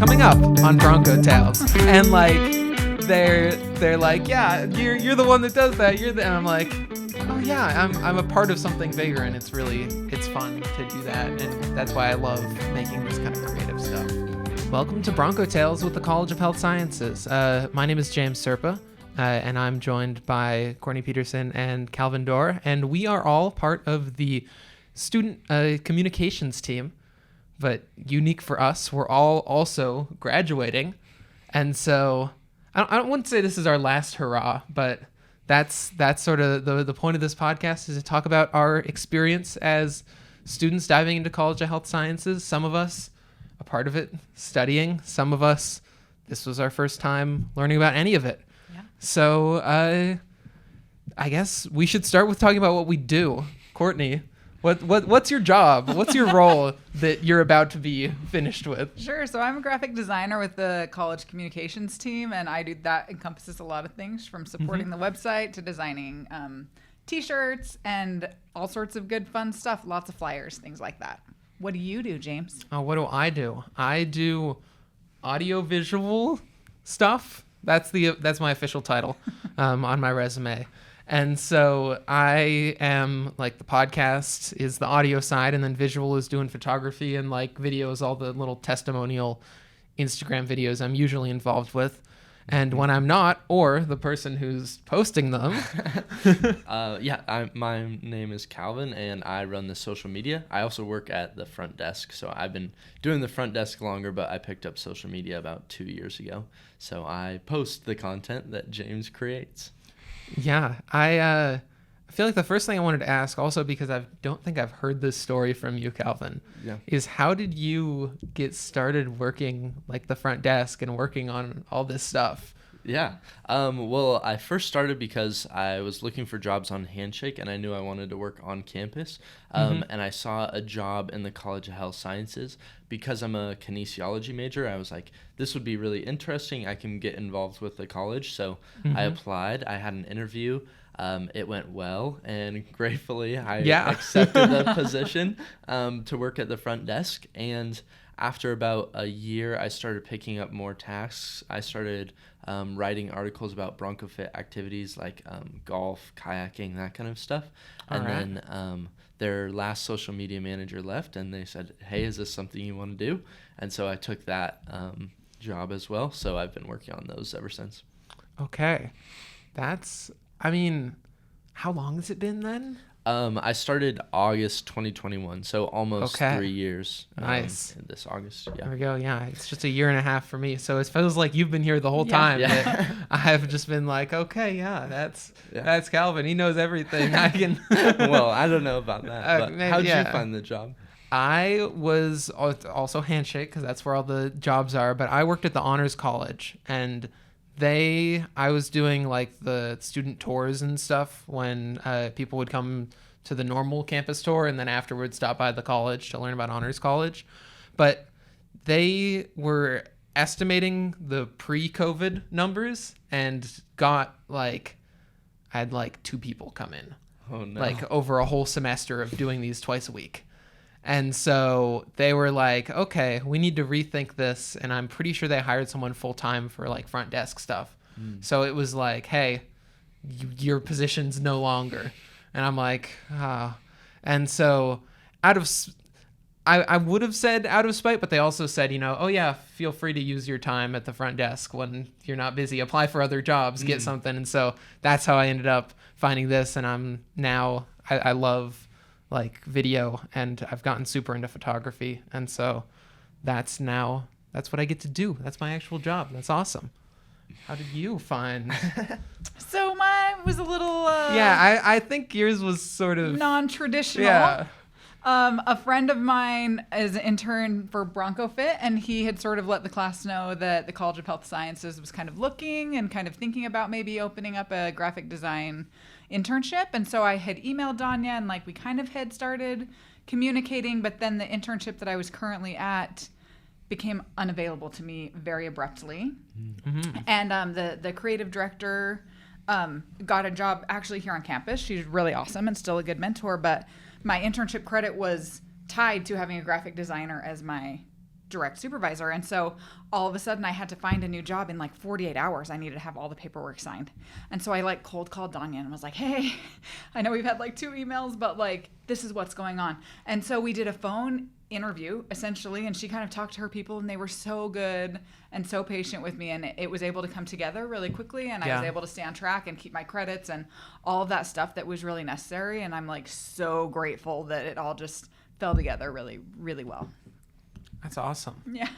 coming up on Bronco Tales, and like they're like, yeah, you're the one that does that. And I'm like, oh yeah, I'm a part of something bigger, and it's fun to do that, and that's why I love making this kind of creative stuff. Welcome to Bronco Tales with the College of Health Sciences. My name is James Serpa, and I'm joined by Courtney Peterson and Calvin Dorr, and we are all part of the student communications team. But unique for us, we're all also graduating, and so I wouldn't say this is our last hurrah, but that's sort of the point of this podcast, is to talk about our experience as students diving into College of Health Sciences. Some of us a part of it studying, some of us this was our first time learning about any of it. Yeah. So I guess we should start with talking about what we do. Courtney, what's your job? What's your role that you're about to be finished with? Sure. So I'm a graphic designer with the college communications team, and that encompasses a lot of things, from supporting the website to designing T-shirts and all sorts of good fun stuff, lots of flyers, things like that. What do you do, James? Oh, what do? I do audio-visual stuff. That's my official title on my resume. And so I am, like, the podcast is the audio side, and then visual is doing photography and, like, videos, all the little testimonial Instagram videos I'm usually involved with. And when I'm not, or the person who's posting them. My name is Calvin, and I run the social media. I also work at the front desk, so I've been doing the front desk longer, but I picked up social media about 2 years ago. So I post the content that James creates. Yeah, I feel like the first thing I wanted to ask, also because I don't think I've heard this story from you, Calvin, is how did you get started working like the front desk and working on all this stuff? Yeah. Well, I first started because I was looking for jobs on Handshake, and I knew I wanted to work on campus. And I saw a job in the College of Health Sciences. Because I'm a kinesiology major, I was like, this would be really interesting. I can get involved with the college. So I applied. I had an interview. It went well, and gratefully I accepted the position to work at the front desk. And after about a year, I started picking up more tasks. I started writing articles about BroncoFit activities like golf, kayaking, that kind of stuff. Then their last social media manager left, and they said, hey, is this something you want to do? And so I took that job as well. So I've been working on those ever since. Okay. How long has it been then? I started August 2021, so almost 3 years. Nice. This August, yeah. There we go. Yeah, it's just a year and a half for me, so it feels like you've been here the whole time. Yeah. I've just been like, okay, that's Calvin. He knows everything. I can. Well, I don't know about that. But how'd you find the job? I was also Handshake, because that's where all the jobs are. But I worked at the Honors College, and I was doing like the student tours and stuff when people would come to the normal campus tour and then afterwards stop by the college to learn about Honors College. But they were estimating the pre-COVID numbers and I had like 2 people come in. Oh no. Like over a whole semester of doing these twice a week. And so they were like, okay, we need to rethink this. And I'm pretty sure they hired someone full time for like front desk stuff. So it was like, hey, your position's no longer. And I'm like, ah. And so I would have said out of spite, but they also said, oh yeah, feel free to use your time at the front desk when you're not busy. Apply for other jobs, get something. And so that's how I ended up finding this. And I'm now, I love like video, and I've gotten super into photography, and so that's what I get to do. That's my actual job. That's awesome. How did you find? So mine was a little I think yours was sort of non-traditional. Yeah. A friend of mine is an intern for BroncoFit, and he had sort of let the class know that the College of Health Sciences was kind of looking and kind of thinking about maybe opening up a graphic design internship. And so I had emailed Danya, and like we kind of had started communicating, but then the internship that I was currently at became unavailable to me very abruptly. And the creative director got a job actually here on campus. She's really awesome and still a good mentor, but my internship credit was tied to having a graphic designer as my direct supervisor. And so all of a sudden I had to find a new job in like 48 hours. I needed to have all the paperwork signed. And so I like cold called Danya and was like, hey, I know we've had like 2 emails, but like this is what's going on. And so we did a phone interview essentially, and she kind of talked to her people, and they were so good and so patient with me, and it was able to come together really quickly, and I was able to stay on track and keep my credits and all of that stuff that was really necessary. And I'm like so grateful that it all just fell together really, really well. That's awesome. Yeah.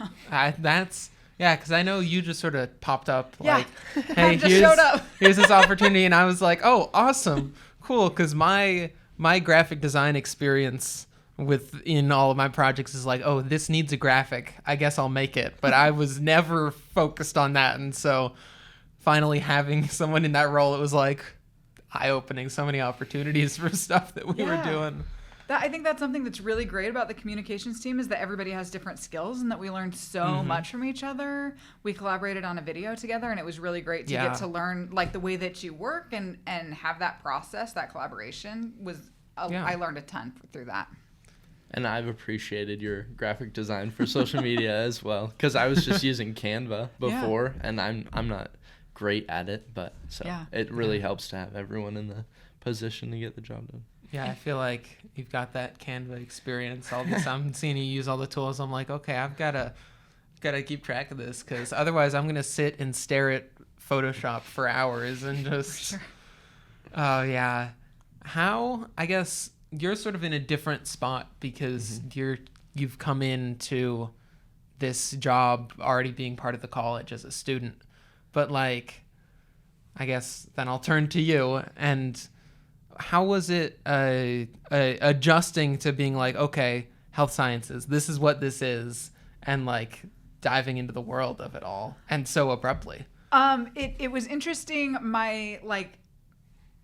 Because I know you just sort of popped up like, I hey, just showed up. here's this opportunity, and I was like, oh, awesome, cool, because my graphic design experience within all of my projects is like, oh, this needs a graphic, I guess I'll make it. But I was never focused on that, and so finally having someone in that role, it was like eye-opening, so many opportunities for stuff that we were doing. I think that's something that's really great about the communications team, is that everybody has different skills and that we learned so much from each other. We collaborated on a video together, and it was really great to get to learn like the way that you work and have that process, that collaboration I learned a ton through that. And I've appreciated your graphic design for social media as well, because I was just using Canva before, and I'm not great at it, but it really helps to have everyone in the position to get the job done. Yeah, I feel like you've got that Canva experience. All this, I'm seeing you use all the tools. I'm like, okay, I've got to keep track of this, because otherwise I'm gonna sit and stare at Photoshop for hours and just. Oh yeah, how? I guess you're sort of in a different spot because you've come into this job already being part of the college as a student, but like, I guess then I'll turn to you and. How was it adjusting to being like, okay, health sciences, this is what this is, and like diving into the world of it all, and so abruptly? It was interesting. My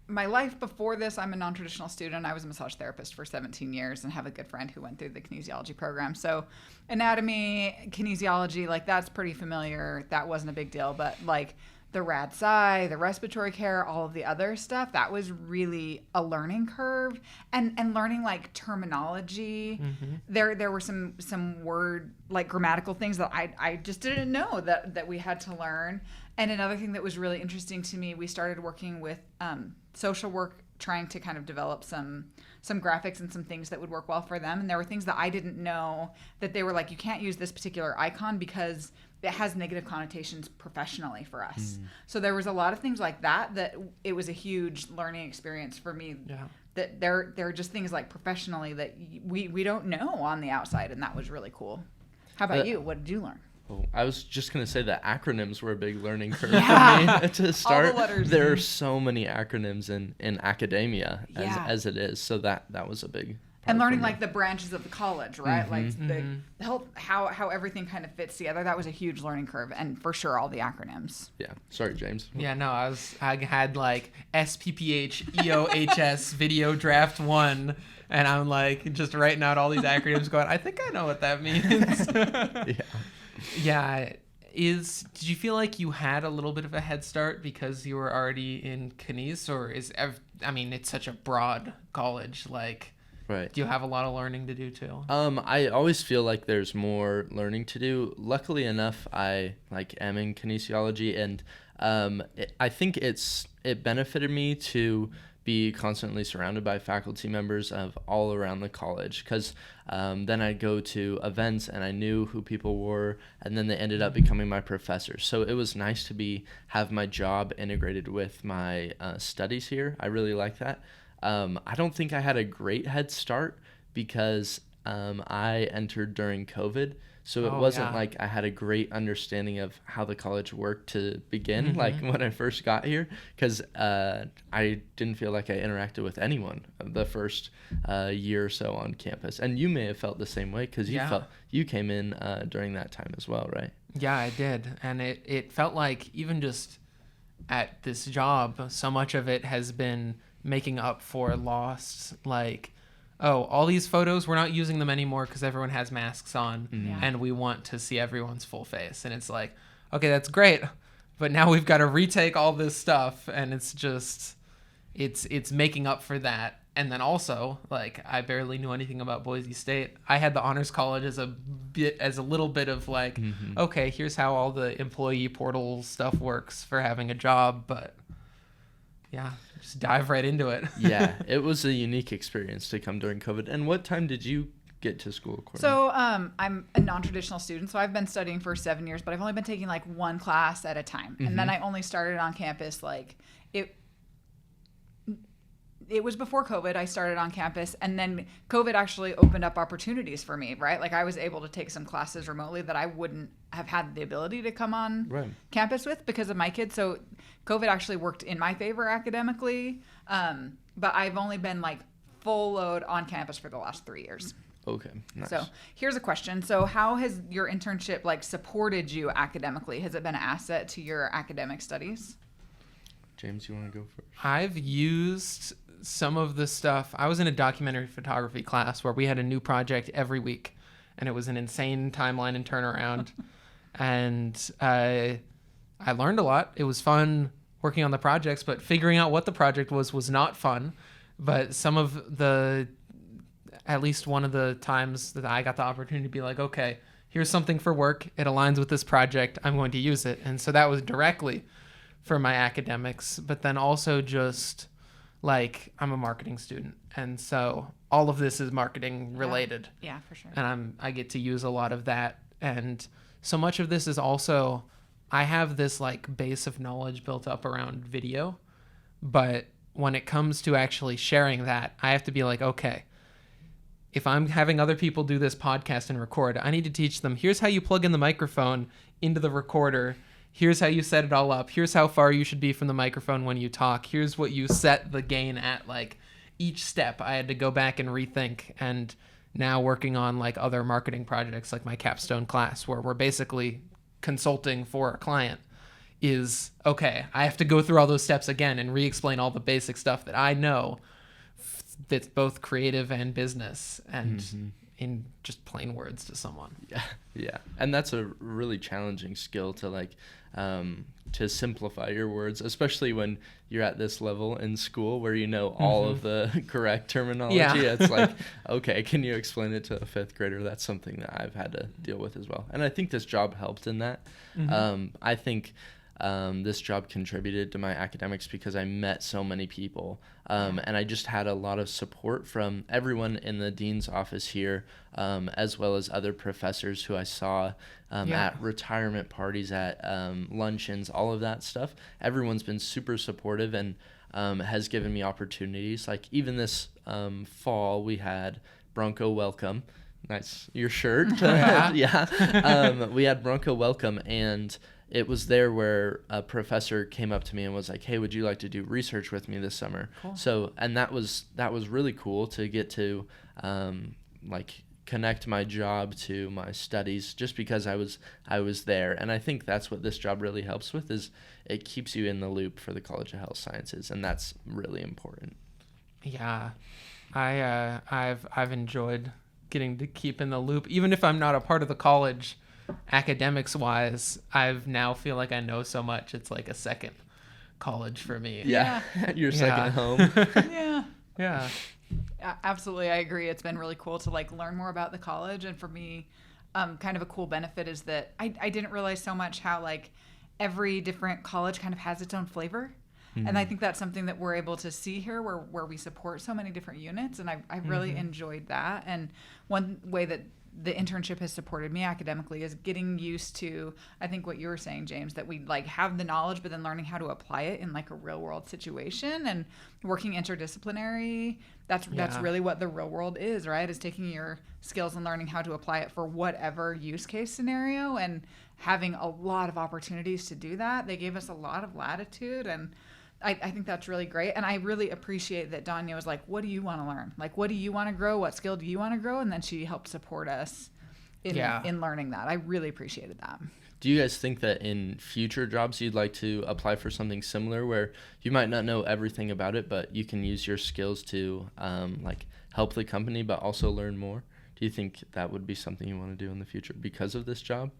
life before this, I'm a non-traditional student. I was a massage therapist for 17 years and have a good friend who went through the kinesiology program. So anatomy, kinesiology, like that's pretty familiar. That wasn't a big deal, but like the rad sci, the respiratory care, all of the other stuff, that was really a learning curve, and learning like terminology. There were some word like grammatical things that I just didn't know that we had to learn. And another thing that was really interesting to me, we started working with social work, trying to kind of develop some graphics and some things that would work well for them. And there were things that I didn't know, that they were like, you can't use this particular icon because it has negative connotations professionally for us. So there was a lot of things like that it was a huge learning experience for me. That there are just things like professionally that we don't know on the outside, and that was really cool. How about you? What did you learn? Oh, I was just going to say that acronyms were a big learning curve for me to start. All the letters. There are so many acronyms in academia as it is. So that was a big part. And learning like the branches of the college, right? Like the health, how everything kind of fits together. That was a huge learning curve, and for sure all the acronyms. Yeah. Sorry, James. Yeah, no, I had like SPPH, EOHS, Video Draft 1, and I'm like just writing out all these acronyms going, I think I know what that means. Yeah. Did you feel like you had a little bit of a head start because you were already in kines, or it's such a broad college, like, right. Do you have a lot of learning to do too? I always feel like there's more learning to do. Luckily enough, I am in kinesiology, and I think it benefited me to be constantly surrounded by faculty members of all around the college, because then I'd go to events and I knew who people were, and then they ended up becoming my professors. So it was nice to have my job integrated with my studies here. I really like that. I don't think I had a great head start because I entered during COVID. So it wasn't like I had a great understanding of how the college worked to begin, like when I first got here, because I didn't feel like I interacted with anyone the first year or so on campus. And you may have felt the same way, because you came in during that time as well, right? Yeah, I did. And it felt like even just at this job, so much of it has been making up for lost, like, oh, all these photos, we're not using them anymore because everyone has masks on, and we want to see everyone's full face. And it's like, okay, that's great, but now we've got to retake all this stuff, and it's just, it's making up for that. And then also, like, I barely knew anything about Boise State. I had the honors college as a little bit of like, okay, here's how all the employee portal stuff works for having a job, but yeah, just dive right into it. Yeah, it was a unique experience to come during COVID. And what time did you get to school, Courtney? So I'm a non-traditional student, so I've been studying for 7 years, but I've only been taking like one class at a time. And then I only started on campus like it was before COVID. I started on campus, and then COVID actually opened up opportunities for me, right? Like I was able to take some classes remotely that I wouldn't have had the ability to come on campus with because of my kids. So COVID actually worked in my favor academically. But I've only been like full load on campus for the last 3 years. Okay, nice. So here's a question. So how has your internship like supported you academically? Has it been an asset to your academic studies? James, you want to go first? I've used some of the stuff. I was in a documentary photography class where we had a new project every week, and it was an insane timeline and turnaround. And I learned a lot. It was fun working on the projects, but figuring out what the project was not fun. But at least one of the times that I got the opportunity to be like, okay, here's something for work. It aligns with this project. I'm going to use it. And so that was directly for my academics, but then also just like I'm a marketing student, and so all of this is marketing related. Yeah, for sure. And I get to use a lot of that, and so much of this is also I have this like base of knowledge built up around video, but when it comes to actually sharing that, I have to be like, okay, if I'm having other people do this podcast and record, I need to teach them, here's how you plug in the microphone into the recorder. Here's how you set it all up. Here's how far you should be from the microphone when you talk. Here's what you set the gain at. Like each step I had to go back and rethink. And now working on like other marketing projects like my capstone class where we're basically consulting for a client is, okay, I have to go through all those steps again and re-explain all the basic stuff that I know that's both creative and business and in just plain words to someone. Yeah. And that's a really challenging skill to like to simplify your words, especially when you're at this level in school where you know all of the correct terminology. Yeah. It's like, okay, can you explain it to a fifth grader? That's something that I've had to deal with as well. And I think this job helped in that. I think this job contributed to my academics because I met so many people, and I just had a lot of support from everyone in the dean's office here, as well as other professors who I saw at retirement parties, at luncheons, all of that stuff. Everyone's been super supportive and has given me opportunities. Like even this fall, we had Bronco Welcome. Nice, your shirt. Yeah. We had Bronco Welcome, and it was there where a professor came up to me and was like, hey, would you like to do research with me this summer? Cool. So, and that was really cool to get to like connect my job to my studies just because I was there. And I think that's what this job really helps with, is it keeps you in the loop for the College of Health Sciences, and that's really important. Yeah. I've enjoyed getting to keep in the loop, even if I'm not a part of the college. Academics wise, I've now feel like I know so much. It's like a second college for me. Yeah. Your second home. Yeah. Absolutely. I agree. It's been really cool to like learn more about the college. And for me, kind of a cool benefit is that I didn't realize so much how like every different college kind of has its own flavor. And I think that's something that we're able to see here where we support so many different units. And I really enjoyed that. And one way that the internship has supported me academically is getting used to, I think what you were saying, James, that we like have the knowledge, but then learning how to apply it in like a real world situation and working interdisciplinary. That's really what the real world is, right? Is taking your skills and learning how to apply it for whatever use case scenario and having a lot of opportunities to do that. They gave us a lot of latitude, and I think that's really great. And I really appreciate that Danya was like, what do you want to learn? Like, what do you want to grow? What skill do you want to grow? And then she helped support us in learning that. I really appreciated that. Do you guys think that in future jobs you'd like to apply for something similar where you might not know everything about it, but you can use your skills to like help the company, but also learn more? Do you think that would be something you want to do in the future because of this job?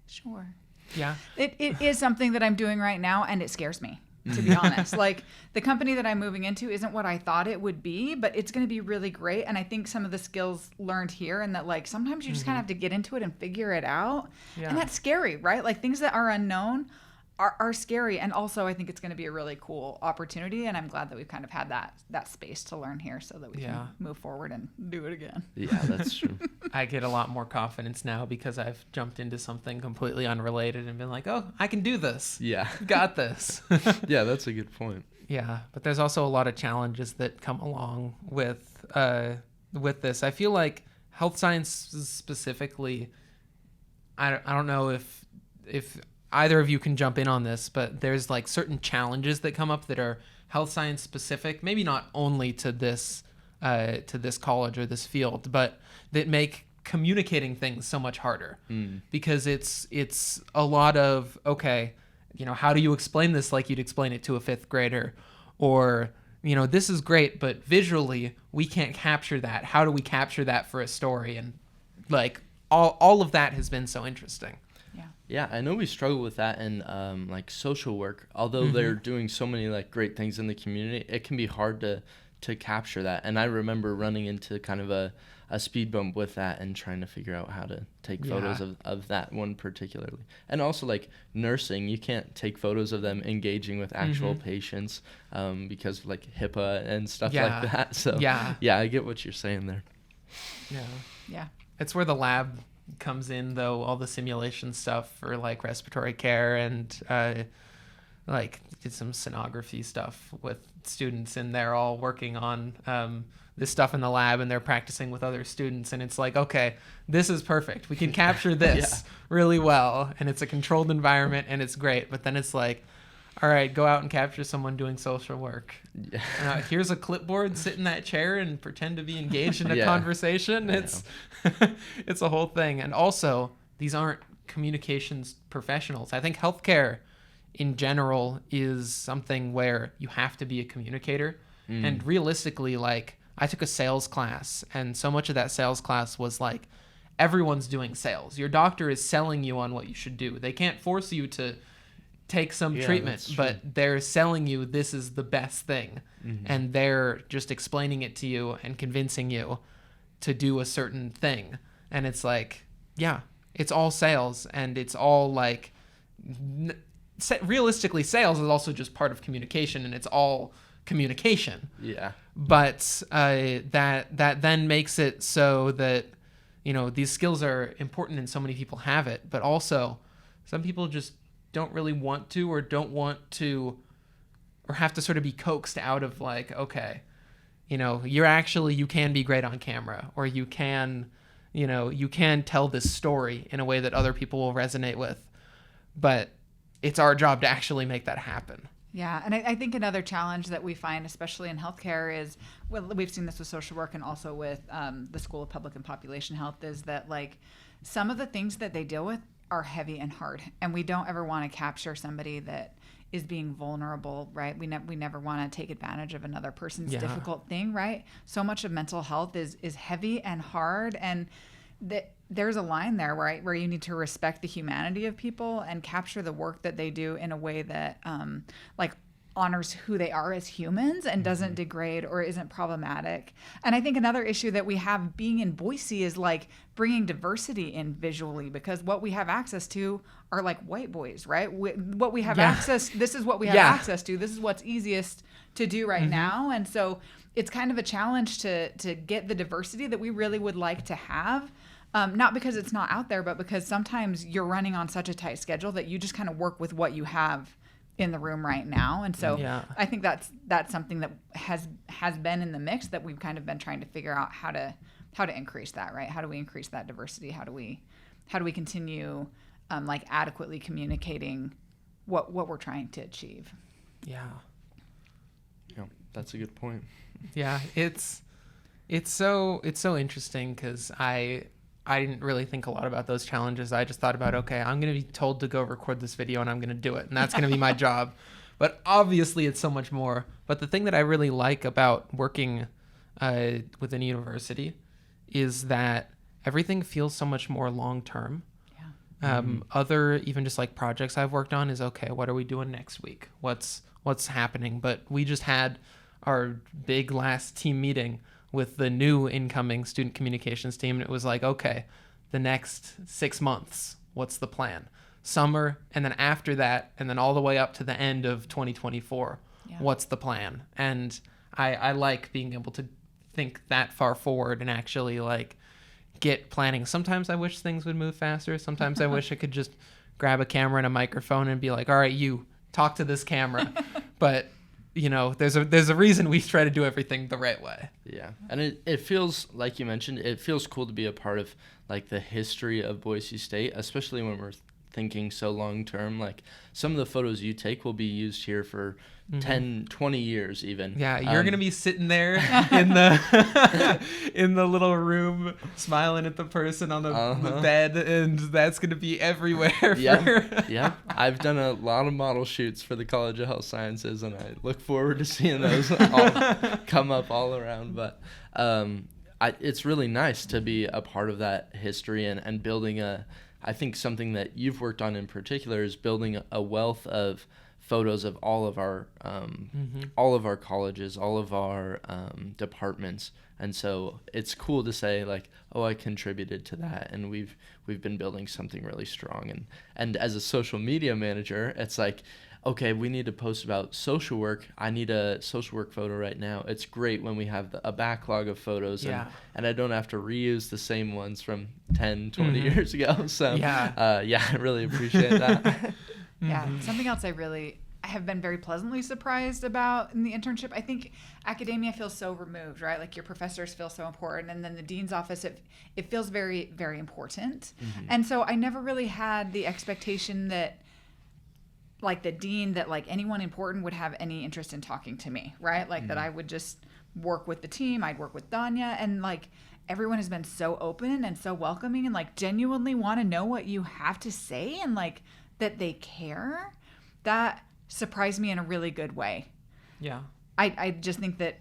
Sure. Yeah. It is something that I'm doing right now, and it scares me. to be honest. Like, the company that I'm moving into isn't what I thought it would be, but it's going to be really great. And I think some of the skills learned here, and that, like, sometimes you just kind of have to get into it and figure it out. Yeah. And that's scary, right? Like, things that are unknown are scary. And also, I think it's going to be a really cool opportunity. And I'm glad that we've kind of had that space to learn here so that we can move forward and do it again. Yeah, that's true. I get a lot more confidence now because I've jumped into something completely unrelated and been like, oh, I can do this. Yeah. Got this. Yeah, that's a good point. Yeah, but there's also a lot of challenges that come along with this. I feel like health sciences specifically, I don't know if either of you can jump in on this, but there's like certain challenges that come up that are health science specific, maybe not only to this college or this field, but that make communicating things so much harder because it's a lot of, okay, you know, how do you explain this like you'd explain it to a fifth grader? Or, you know, this is great, but visually we can't capture that. How do we capture that for a story? And like all of that has been so interesting. Yeah, I know we struggle with that in like social work. Although they're doing so many like great things in the community, it can be hard to capture that. And I remember running into kind of a speed bump with that and trying to figure out how to take photos of that one particularly. And also like nursing, you can't take photos of them engaging with actual patients because of like HIPAA and stuff like that. So yeah, I get what you're saying there. Yeah. It's where the lab comes in, though. All the simulation stuff for like respiratory care and like did some sonography stuff with students, and they're all working on this stuff in the lab, and they're practicing with other students, and it's like, okay, this is perfect. We can capture this really well, and it's a controlled environment, and it's great. But then it's like, all right, go out and capture someone doing social work. Here's a clipboard, sit in that chair and pretend to be engaged in a conversation. It's it's a whole thing. And also, these aren't communications professionals. I think healthcare in general is something where you have to be a communicator. And realistically, like, I took a sales class, and so much of that sales class was like, everyone's doing sales. Your doctor is selling you on what you should do. They can't force you to take some treatment, but they're selling you this is the best thing. And they're just explaining it to you and convincing you to do a certain thing. And it's like, yeah, it's all sales, and it's all like, realistically, sales is also just part of communication, and it's all communication. Yeah. But that then makes it so that, you know, these skills are important and so many people have it, but also some people just don't really want to, or don't want to, or have to sort of be coaxed out of like, okay, you know, you can be great on camera, or you can tell this story in a way that other people will resonate with, but it's our job to actually make that happen. Yeah, and I think another challenge that we find, especially in healthcare, is, well, we've seen this with social work and also with the School of Public and Population Health, is that like some of the things that they deal with are heavy and hard, and we don't ever want to capture somebody that is being vulnerable, right? We never want to take advantage of another person's difficult thing, right? So much of mental health is heavy and hard, and there's a line there where you need to respect the humanity of people and capture the work that they do in a way that like honors who they are as humans and doesn't degrade or isn't problematic. And I think another issue that we have being in Boise is like bringing diversity in visually, because what we have access to are like white boys, right? What we have access, this is what we have access to. This is what's easiest to do right now. And so it's kind of a challenge to get the diversity that we really would like to have. Not because it's not out there, but because sometimes you're running on such a tight schedule that you just kind of work with what you have in the room right now. And so I think that's something that has been in the mix that we've kind of been trying to figure out how to increase that, right? How do we increase that diversity? How do we continue like adequately communicating what we're trying to achieve? Yeah, that's a good point. Yeah, it's so interesting, because I didn't really think a lot about those challenges. I just thought about, okay, I'm going to be told to go record this video and I'm going to do it, and that's going to be my job. But obviously it's so much more. But the thing that I really like about working within a university is that everything feels so much more long-term. Other even just like projects I've worked on is, okay, what are we doing next week? What's what's happening. But we just had our big last team meeting with the new incoming student communications team, and it was like, okay, the next 6 months, what's the plan? Summer, and then after that, and then all the way up to the end of 2024, what's the plan? And I like being able to think that far forward and actually like get planning. Sometimes I wish things would move faster. Sometimes I wish I could just grab a camera and a microphone and be like, all right, you talk to this camera. But you know, there's a reason we try to do everything the right way. Yeah. And it feels, like you mentioned, it feels cool to be a part of like the history of Boise State, especially when we're thinking so long term. Like some of the photos you take will be used here for 10, 20 years even. Yeah, you're gonna be sitting there in the in the little room smiling at the person on the bed, and that's gonna be everywhere. Yeah. I've done a lot of model shoots for the College of Health Sciences, and I look forward to seeing those all come up all around. But it's really nice to be a part of that history and building I think something that you've worked on in particular is building a wealth of photos of all of our colleges, all of our departments, and so it's cool to say like, oh, I contributed to that, and we've been building something really strong. And as a social media manager, it's like, okay, we need to post about social work. I need a social work photo right now. It's great when we have a backlog of photos, and I don't have to reuse the same ones from 10, 20 years ago. So I really appreciate that. Yeah, something else I have been very pleasantly surprised about in the internship. I think academia feels so removed, right? Like your professors feel so important, and then the dean's office, it feels very, very important. And so I never really had the expectation that like the dean, that like anyone important would have any interest in talking to me, right? Like that I would just work with the team, I'd work with Danya, and like everyone has been so open and so welcoming and like genuinely want to know what you have to say, and like that they care. That surprised me in a really good way. Yeah. I just think that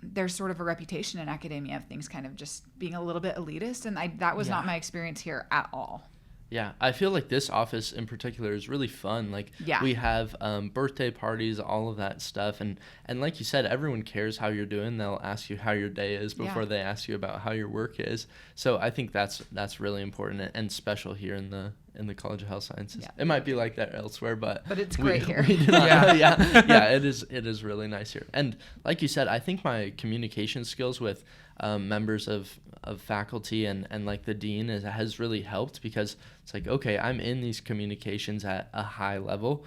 there's sort of a reputation in academia of things kind of just being a little bit elitist, and that was not my experience here at all. Yeah, I feel like this office in particular is really fun. Like we have birthday parties, all of that stuff, and like you said, everyone cares how you're doing. They'll ask you how your day is before they ask you about how your work is. So I think that's really important and special here in the College of Health Sciences. Yeah. It might be like that elsewhere, but it's great here. It is really nice here. And like you said, I think my communication skills with members of faculty and like the dean has really helped, because it's like, okay, I'm in these communications at a high level,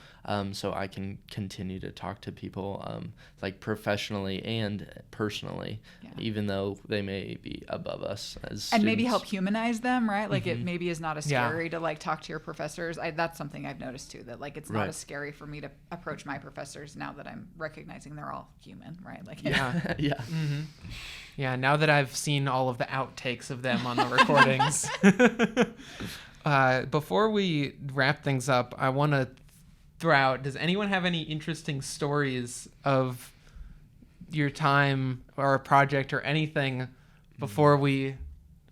so I can continue to talk to people like professionally and personally, even though they may be above us as students. And maybe help humanize them, right? Like it maybe is not as scary to like talk to your professors. That's something I've noticed too, that like it's not as scary for me to approach my professors now that I'm recognizing they're all human, right? Like Yeah, now that I've seen all of the outtakes of them on the recordings. Before we wrap things up, I want to throw out, does anyone have any interesting stories of your time or a project or anything before we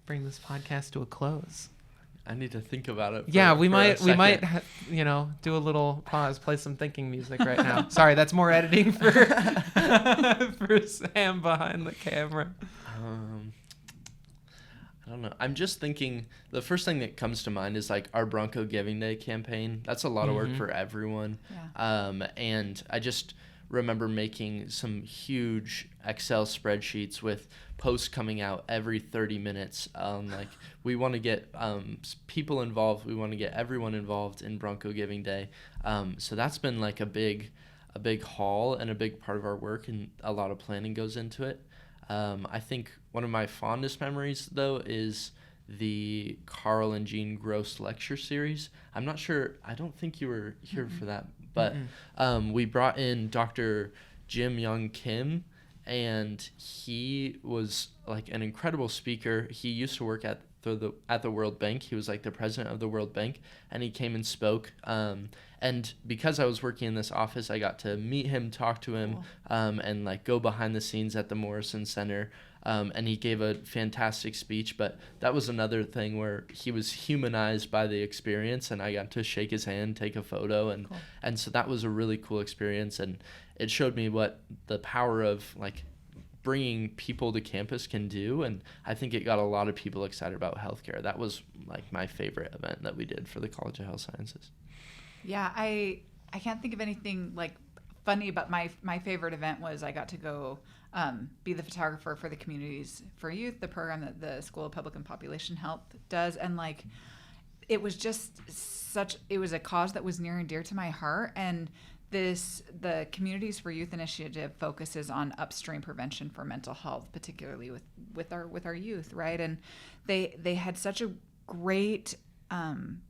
bring this podcast to a close? I need to think about it. We might do a little pause, play some thinking music right now. Sorry, that's more editing for for Sam behind the camera. I don't know. I'm just thinking, the first thing that comes to mind is like our Bronco Giving Day campaign. That's a lot of work for everyone. And I just remember making some huge Excel spreadsheets with posts coming out every 30 minutes. Like we want to get people involved. We want to get everyone involved in Bronco Giving Day. So that's been like a big haul and a big part of our work, and a lot of planning goes into it. I think one of my fondest memories, though, is the Carl and Jean Gross lecture series. I'm not sure. I don't think you were here for that, but we brought in Dr. Jim Young Kim, and he was like an incredible speaker. He used to work at the World Bank. He was like the president of the World Bank, and he came and spoke. And because I was working in this office, I got to meet him, talk to him, and like go behind the scenes at the Morrison Center. and he gave a fantastic speech. But that was another thing where he was humanized by the experience, and I got to shake his hand, take a photo, and Cool. and so that was a really cool experience, and it showed me what the power of like bringing people to campus can do. And I think it got a lot of people excited about healthcare. That was like my favorite event that we did for the College of Health Sciences. Yeah, I can't think of anything like funny, but my favorite event was I got to go be the photographer for the Communities for Youth, the program that the School of Public and Population Health does. And like, it was just it was a cause that was near and dear to my heart. And the Communities for Youth initiative focuses on upstream prevention for mental health, particularly with our youth, right? And they had such a great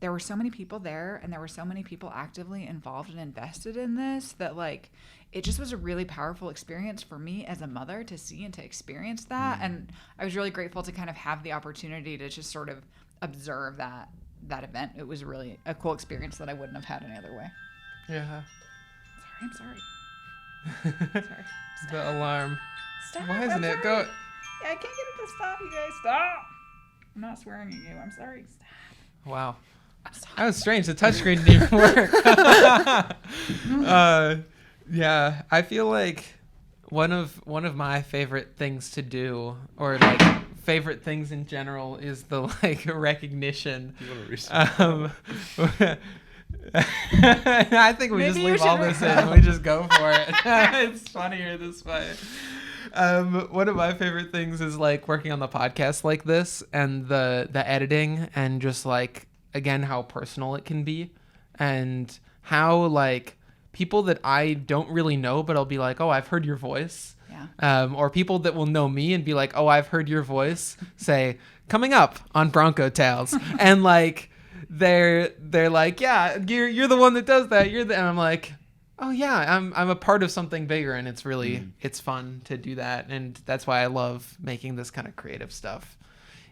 there were so many people there, and there were so many people actively involved and invested in this, that like it just was a really powerful experience for me as a mother to see and to experience that. And I was really grateful to kind of have the opportunity to just sort of observe that event. It was really a cool experience that I wouldn't have had any other way. Yeah. I'm sorry. Sorry. The alarm. Stop. Why isn't I'm it sorry. go? Yeah, I can't get it to stop, you guys. Stop. I'm not swearing at you. I'm sorry. Stop. Wow. That was strange. The touchscreen didn't even work. Yeah, I feel like one of my favorite things to do, or like favorite things in general, is the like recognition. You want to reset? I think we Maybe just you leave all should this in and we just go for it. It's funnier this way. One of my favorite things is like working on the podcast like this, and the editing, and just like, again, how personal it can be, and how like people that I don't really know, but I'll be like, oh, I've heard your voice. Yeah. Or people that will know me and be like, oh, I've heard your voice, say, coming up on Bronco Tales. And like, they're like, yeah, you're the one that does that. And I'm like, oh yeah, I'm a part of something bigger, and it's really it's fun to do that. And that's why I love making this kind of creative stuff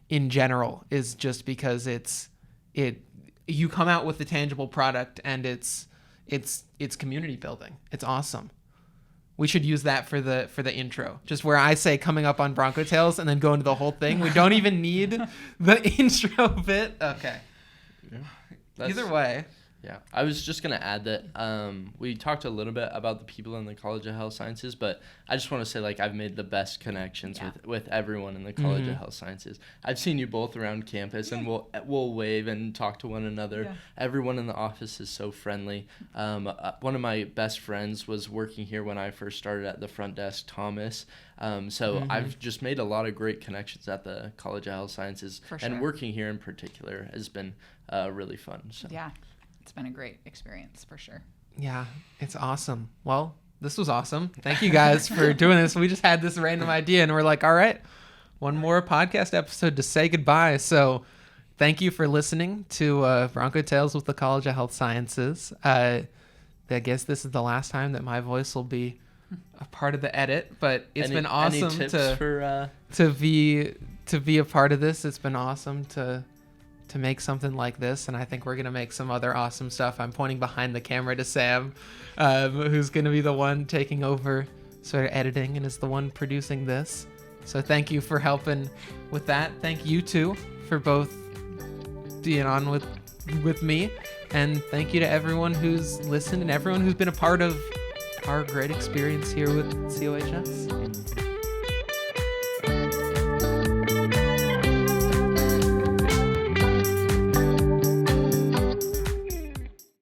in general, is just because you come out with a tangible product, and it's community building. It's awesome. We should use that for the intro, just where I say coming up on Bronco Tales and then go into the whole thing. We don't even need the intro bit. Okay. Yeah. Either way. Yeah, I was just going to add that we talked a little bit about the people in the College of Health Sciences, but I just want to say, like, I've made the best connections with everyone in the College of Health Sciences. I've seen you both around campus, and we'll wave and talk to one another. Yeah. Everyone in the office is so friendly. One of my best friends was working here when I first started at the front desk, Thomas. So I've just made a lot of great connections at the College of Health Sciences. For sure. And working here in particular has been really fun. So. Yeah. It's been a great experience for sure. Yeah, it's awesome. Well, this was awesome. Thank you guys for doing this. We just had this random idea, and we're like, all right, one more podcast episode to say goodbye. So thank you for listening to Bronco Tales with the College of Health Sciences. I guess this is the last time that my voice will be a part of the edit, but it's been awesome to be a part of this. It's been awesome to make something like this, and I think we're gonna make some other awesome stuff. I'm pointing behind the camera to Sam, who's gonna be the one taking over sort of editing and is the one producing this. So thank you for helping with that. Thank you too for both being on with me, and thank you to everyone who's listened and everyone who's been a part of our great experience here with COHS.